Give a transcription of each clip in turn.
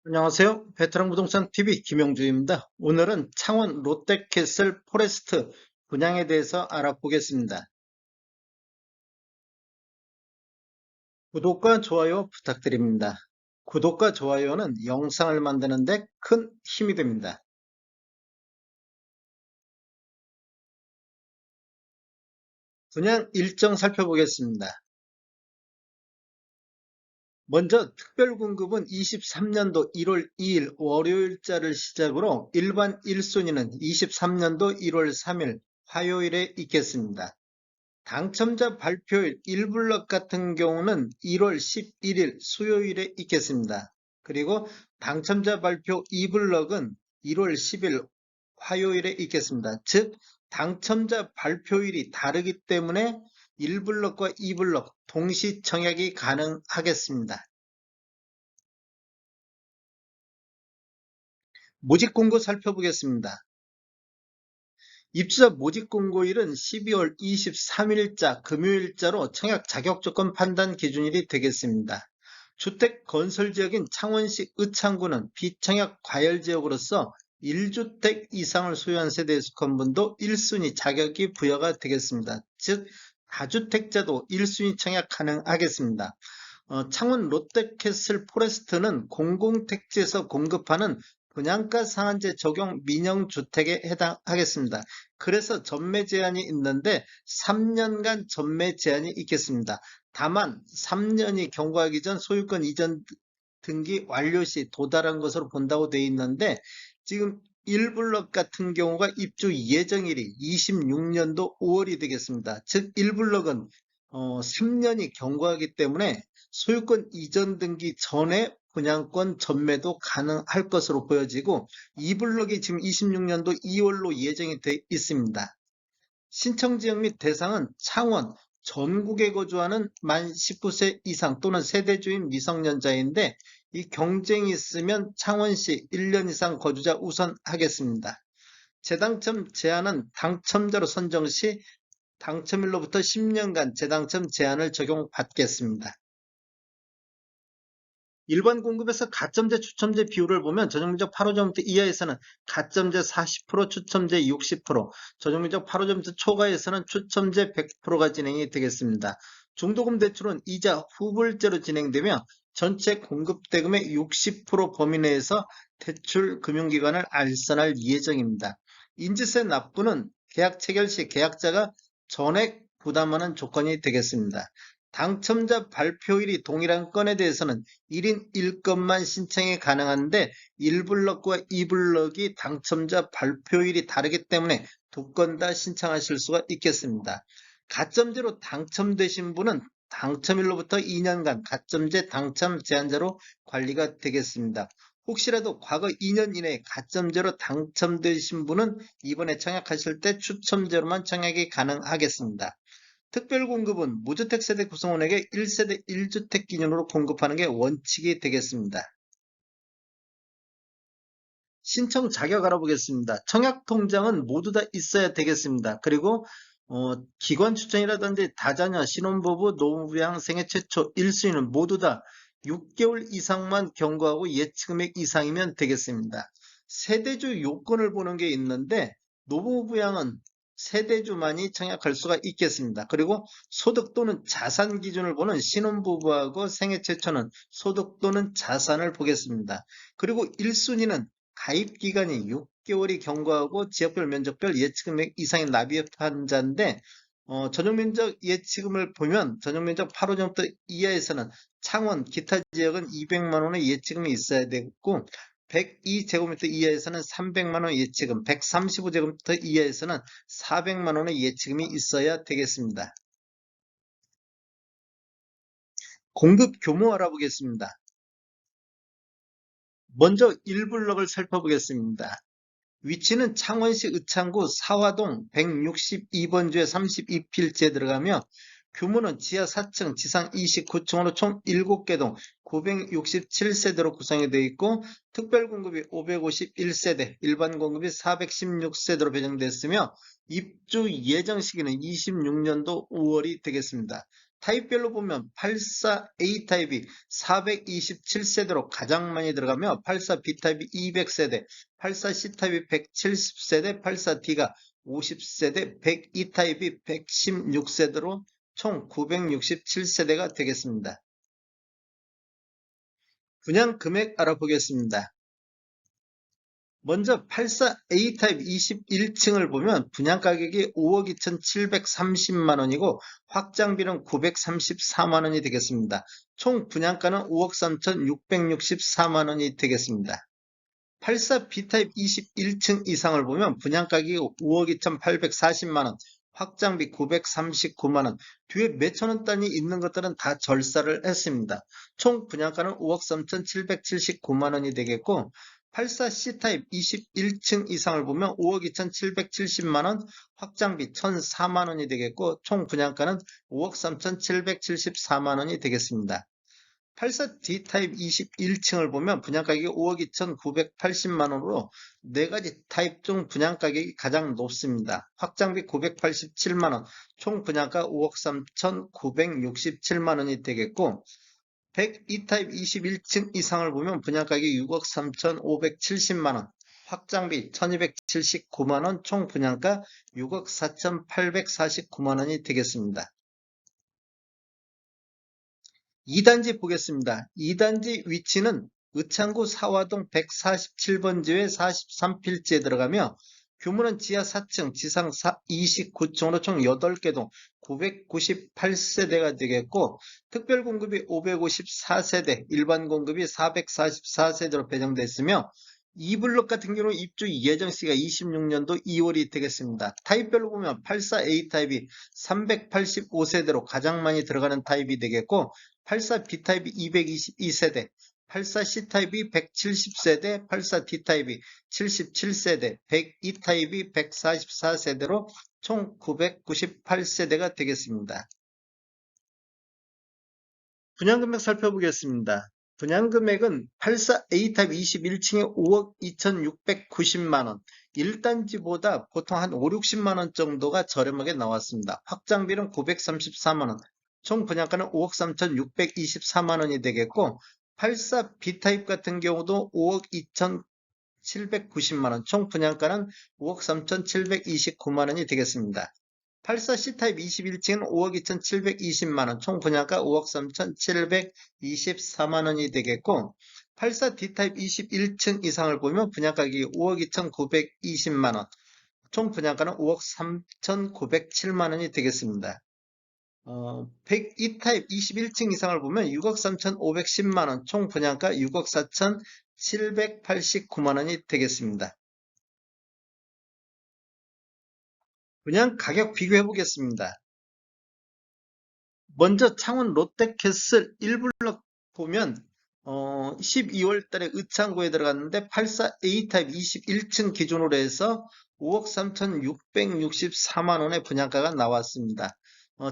안녕하세요. 베테랑 부동산 TV 김영주입니다. 오늘은 창원 롯데캐슬 포레스트 분양에 대해서 알아보겠습니다. 구독과 좋아요 부탁드립니다. 구독과 좋아요는 영상을 만드는 데 큰 힘이 됩니다. 분양 일정 살펴보겠습니다. 먼저 특별공급은 23년도 1월 2일 월요일자를 시작으로 일반 1순위는 23년도 1월 3일 화요일에 있겠습니다. 당첨자 발표일 1블럭 같은 경우는 1월 11일 수요일에 있겠습니다. 그리고 당첨자 발표 2블럭은 1월 10일 화요일에 있겠습니다. 즉, 당첨자 발표일이 다르기 때문에 1블럭과 2블럭 동시 청약이 가능하겠습니다. 모집 공고 살펴보겠습니다. 입주자 모집 공고일은 12월 23일자 금요일자로 청약 자격 조건 판단 기준일이 되겠습니다. 주택 건설 지역인 창원시 의창구는 비청약 과열 지역으로서 1주택 이상을 소유한 세대에 속한 분도 1순위 자격이 부여가 되겠습니다. 즉, 다주택자도 1순위 청약 가능하겠습니다. 창원 롯데캐슬 포레스트는 공공택지에서 공급하는 분양가 상한제 적용 민영주택에 해당하겠습니다. 그래서 전매 제한이 있는데 3년간 전매 제한이 있겠습니다. 다만 3년이 경과하기 전 소유권 이전 등기 완료 시 도달한 것으로 본다고 되어 있는데, 지금 1블럭 같은 경우가 입주 예정일이 26년도 5월이 되겠습니다. 즉 1블럭은 3년이 경과하기 때문에 소유권 이전 등기 전에 분양권 전매도 가능할 것으로 보여지고, 2블럭이 지금 26년도 2월로 예정이 되어 있습니다. 신청 지역 및 대상은 창원, 전국에 거주하는 만 19세 이상 또는 세대주인 미성년자인데, 이 경쟁이 있으면 창원시 1년 이상 거주자 우선 하겠습니다. 재당첨 제한은 당첨자로 선정 시 당첨일로부터 10년간 재당첨 제한을 적용받겠습니다. 일반 공급에서 가점제 추첨제 비율을 보면 전용면적 8호점부터 이하에서는 가점제 40%, 추첨제 60%, 전용면적 8호점부터 초과에서는 추첨제 100%가 진행이 되겠습니다. 중도금 대출은 이자 후불제로 진행되며 전체 공급대금의 60% 범위 내에서 대출 금융기관을 알선할 예정입니다. 인지세 납부는 계약 체결 시 계약자가 전액 부담하는 조건이 되겠습니다. 당첨자 발표일이 동일한 건에 대해서는 1인 1건만 신청이 가능한데, 1블럭과 2블럭이 당첨자 발표일이 다르기 때문에 두 건 다 신청하실 수가 있겠습니다. 가점제로 당첨되신 분은 당첨일로부터 2년간 가점제 당첨 제한자로 관리가 되겠습니다. 혹시라도 과거 2년 이내에 가점제로 당첨되신 분은 이번에 청약하실 때 추첨제로만 청약이 가능하겠습니다. 특별공급은 무주택 세대 구성원에게 1세대 1주택 기준으로 공급하는 게 원칙이 되겠습니다. 신청 자격 알아보겠습니다. 청약 통장은 모두 다 있어야 되겠습니다. 그리고 기관 추천이라든지 다자녀, 신혼부부, 노무부양, 생애 최초 1순위는 모두 다 6개월 이상만 경과하고 예치금액 이상이면 되겠습니다. 세대주 요건을 보는 게 있는데, 노무부양은 세대주만이 청약할 수가 있겠습니다. 그리고 소득 또는 자산 기준을 보는 신혼부부하고 생애 최초는 소득 또는 자산을 보겠습니다. 그리고 1순위는 가입 기간이 6개월이 경과하고 지역별 면적별 예치금액 이상의 납입환자인데, 전용면적 예치금을 보면 전용면적 8호점부터 이하에서는 창원 기타 지역은 200만 원의 예치금이 있어야 되고, 102제곱미터 이하에서는 300만 원 예치금, 135제곱미터 이하에서는 400만 원의 예치금이 있어야 되겠습니다. 공급 규모 알아보겠습니다. 먼저 1블럭을 살펴보겠습니다. 위치는 창원시 의창구 사화동 162번지에 32필지에 들어가며, 규모는 지하 4층, 지상 29층으로 총 7개 동 967세대로 구성이 되어 있고, 특별공급이 551세대, 일반 공급이 416세대로 배정됐으며, 입주 예정 시기는 26년도 5월이 되겠습니다. 타입별로 보면 84 A타입이 427세대로 가장 많이 들어가며 84 B타입이 200세대, 84 C타입이 170세대, 84 D가 50세대, 102타입이 116세대로 총 967세대가 되겠습니다. 분양 금액 알아보겠습니다. 먼저 84A 타입 21층을 보면 분양가격이 5억 2,730만원이고 확장비는 934만원이 되겠습니다. 총 분양가는 5억 3,664만원이 되겠습니다. 84B 타입 21층 이상을 보면 분양가격이 5억 2,840만원, 확장비 939만원, 뒤에 몇천원 단위 있는 것들은 다 절사를 했습니다. 총 분양가는 5억 3,779만원이 되겠고 84C 타입 21층 이상을 보면 5억 2,770만원, 확장비 1,004만원이 되겠고 총 분양가는 5억 3,774만원이 되겠습니다. 84D 타입 21층을 보면 분양가격이 5억 2,980만원으로 4가지 타입 중 분양가격이 가장 높습니다. 확장비 987만원, 총 분양가 5억 3,967만원이 되겠고 102 타입 21층 이상을 보면 분양가격이 6억 3,570만원, 확장비 1,279만원, 총 분양가 6억 4,849만원이 되겠습니다. 2단지 보겠습니다. 2단지 위치는 의창구 사화동 147번지에 43필지에 들어가며 규모는 지하 4층, 지상 29층으로 총 8개 동 998세대가 되겠고 특별 공급이 554세대, 일반 공급이 444세대로 배정되어 있으며 2블록 같은 경우는 입주 예정시기가 26년도 2월이 되겠습니다. 타입별로 보면 84A 타입이 385세대로 가장 많이 들어가는 타입이 되겠고 84B 타입이 222세대, 84C 타입이 170세대, 84D 타입이 77세대, 102 타입이 144세대로 총 998세대가 되겠습니다. 분양금액 살펴보겠습니다. 분양금액은 84A 타입 21층에 5억 2,690만원, 1단지보다 보통 한 5, 60만원 정도가 저렴하게 나왔습니다. 확장비는 934만원, 총 분양가는 5억 3,624만원이 되겠고 84B 타입 같은 경우도 5억 2,790만원, 총 분양가는 5억 3,729만원이 되겠습니다. 84C 타입 21층은 5억 2,720만원, 총 분양가 5억 3,724만원이 되겠고 84D 타입 21층 이상을 보면 분양가격이 5억 2,920만원, 총 분양가는 5억 3,907만원이 되겠습니다. 102 타입 21층 이상을 보면 6억 3,510만원, 총 분양가 6억 4,789만원이 되겠습니다. 분양 가격 비교해 보겠습니다. 먼저 창원 롯데캐슬 1블럭 보면 12월 달에 의창구에 들어갔는데 84A 타입 21층 기준으로 해서 5억 3,664만원의 분양가가 나왔습니다.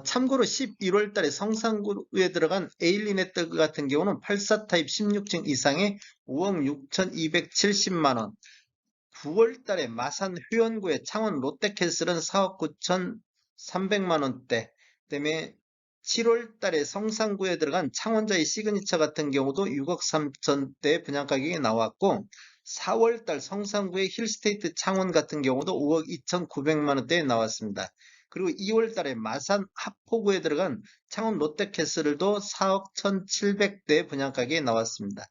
참고로 11월 달에 성산구에 들어간 에일리네트워크 같은 경우는 84 타입 16층 이상에 5억 6,270만원, 9월 달에 마산 회원구의 창원 롯데캐슬은 4억 9,300만원대, 그 다음에 7월 달에 성산구에 들어간 창원자의 시그니처 같은 경우도 6억 3천대 분양가격이 나왔고 4월 달 성산구의 힐스테이트 창원 같은 경우도 5억 2,900만원대에 나왔습니다. 그리고 2월 달에 마산 하포구에 들어간 창원 롯데캐슬도 4억 1,700대 분양가격이 나왔습니다.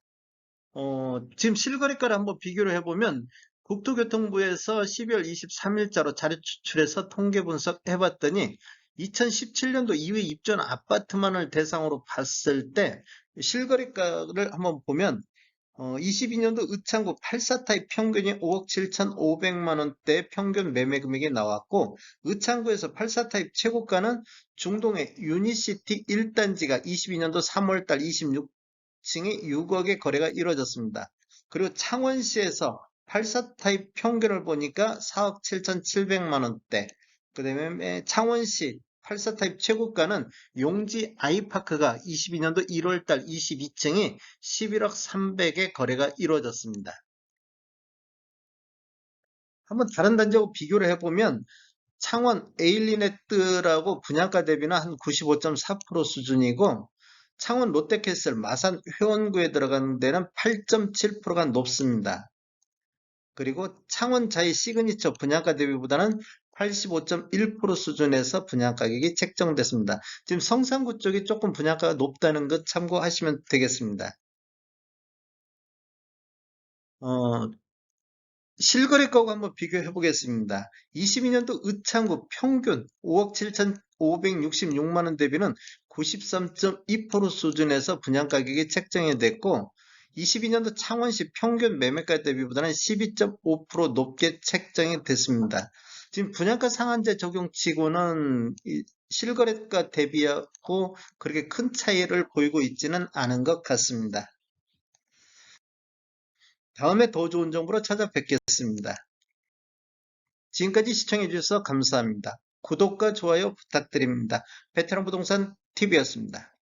지금 실거래가를 한번 비교를 해보면 국토교통부에서 12월 23일자로 자료 추출해서 통계 분석해봤더니 2017년도 이후에 입주한 아파트만을 대상으로 봤을 때 실거래가를 한번 보면 22년도 의창구 84타입 평균이 5억 7,500만원대 평균 매매 금액이 나왔고 의창구에서 84타입 최고가는 중동의 유니시티 1단지가 22년도 3월달 26층이 6억의 거래가 이루어졌습니다. 그리고 창원시에서 84타입 평균을 보니까 4억 7,700만원대, 그 다음에 창원시 84타입 최고가는 용지 아이파크가 22년도 1월달 22층이 11억 300에 거래가 이루어졌습니다. 한번 다른 단지하고 비교를 해보면 창원 에일리네트라고 분양가 대비는 한 95.4% 수준이고, 창원 롯데캐슬 마산 회원구에 들어가는 데는 8.7%가 높습니다. 그리고 창원 자이 시그니처 분양가 대비보다는 85.1% 수준에서 분양 가격이 책정됐습니다. 지금 성산구 쪽이 조금 분양가가 높다는 것 참고하시면 되겠습니다. 어, 실거래가하고 한번 비교해 보겠습니다. 22년도 의창구 평균 5억 7,566만 원 대비는 93.2% 수준에서 분양가격이 책정이 됐고, 22년도 창원시 평균 매매가 대비보다는 12.5% 높게 책정이 됐습니다. 지금 분양가 상한제 적용치고는 이 실거래가 대비하고 그렇게 큰 차이를 보이고 있지는 않은 것 같습니다. 다음에 더 좋은 정보로 찾아뵙겠습니다. 지금까지 시청해주셔서 감사합니다. 구독과 좋아요 부탁드립니다. 베테랑 부동산 TV였습니다.